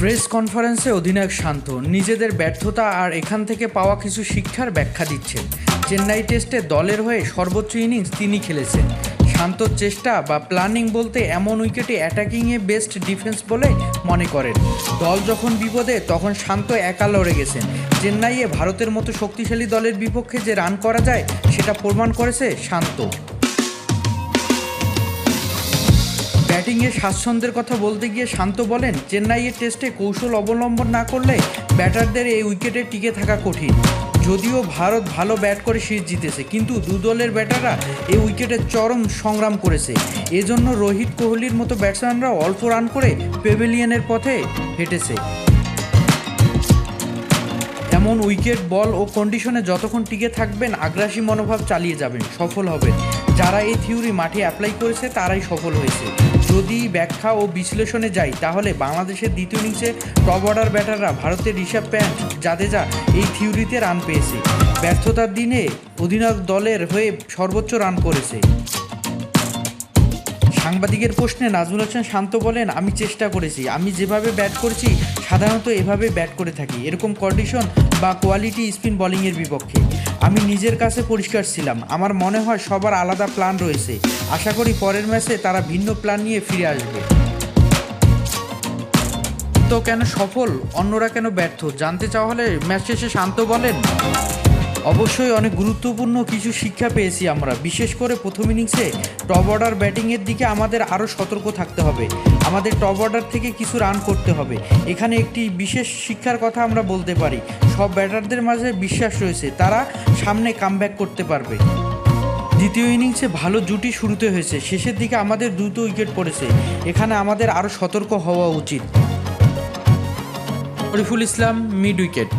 Press কনফারেন্সে অধিনায়ক শান্ত নিজেদের ব্যর্থতা আর এখান থেকে পাওয়া কিছু শিক্ষার ব্যাখ্যা দিচ্ছেন। চেন্নাই টেস্টে দলের হয়ে সর্বোচ্চ ইনিংস তিনি খেলেছেন। শান্তর চেষ্টা বা প্ল্যানিং বলতে এমন উইকেটে অ্যাটাকিংয়ে বেস্ট ডিফেন্স বলে মনে করেন। দল যখন বিপদে তখন শান্ত একা লড়ে গেছেন। চেন্নাইয়ে ভারতের মতো শক্তিশালী দলের বিপক্ষে যে রান করা যায় সেটা প্রমাণ করেছে শান্ত। ব্যাটিংয়ে স্বাচ্ছন্দ্যের কথা বলতে গিয়ে শান্ত বলেন, চেন্নাইয়ের টেস্টে কৌশল অবলম্বন না করলে ব্যাটারদের এই উইকেটে টিকে থাকা কঠিন। যদিও ভারত ভালো ব্যাট করে সিরিজ জিতেছে, কিন্তু দু দলের ব্যাটাররা এই উইকেটে চরম সংগ্রাম করেছে। এজন্য রোহিত কোহলির মতো ব্যাটসম্যানরা অল্প রান করে প্যাভিলিয়নের পথে হেঁটেছে। এমন উইকেট, বল ও কন্ডিশনে যতক্ষণ টিকে থাকবেন, আগ্রাসী মনোভাব চালিয়ে যাবেন, সফল হবেন। যারা এই থিওরি মাঠে অ্যাপ্লাই করেছে তারাই সফল হয়েছে। যদি ব্যাখ্যা ও বিশ্লেষণে যাই, তাহলে বাংলাদেশের দ্বিতীয় ইনিংসে টপ অর্ডার ব্যাটাররা ভারতের ঋষভ প্যান্ট, জাদেজা এই থিওরিতে রান পেয়েছে। ব্যর্থতার দিনে অধিনায়ক দলের হয়ে সর্বোচ্চ রান করেছে। সাংবাদিকের প্রশ্নে নাজমুল হোসেন শান্ত বলেন, আমি চেষ্টা করেছি, আমি যেভাবে ব্যাট করছি সাধারণত এভাবে ব্যাট করে থাকি, এরকম কন্ডিশন বা কোয়ালিটি স্পিন বোলিংয়ের বিপক্ষে। আমি নিজের কাছে পরিষ্কার ছিলাম। আমার মনে হয় সবার আলাদা প্ল্যান রয়েছে। আশা করি পরের ম্যাচে তারা ভিন্ন প্ল্যান নিয়ে ফিরে আসবে। তো কেন সফল, অন্যরা কেন ব্যর্থ জানতে চাওয়া হলে ম্যাচ শেষে শান্ত বলেন, অবশ্যই অনেক গুরুত্বপূর্ণ কিছু শিক্ষা পেয়েছি আমরা। বিশেষ করে প্রথম ইনিংসে টপ অর্ডার ব্যাটিংয়ের দিকে আমাদের আরও সতর্ক থাকতে হবে। আমাদের টপ অর্ডার থেকে কিছু রান করতে হবে। এখানে একটি বিশেষ শিক্ষার কথা আমরা বলতে পারি, সব ব্যাটারদের মাঝে বিশ্বাস রয়েছে, তারা সামনে কামব্যাক করতে পারবে। দ্বিতীয় ইনিংসে ভালো জুটি শুরুতে হয়েছে, শেষের দিকে আমাদের দ্রুত উইকেট পড়েছে। এখানে আমাদের আরও সতর্ক হওয়া উচিত। Shariful Islam, mid wicket.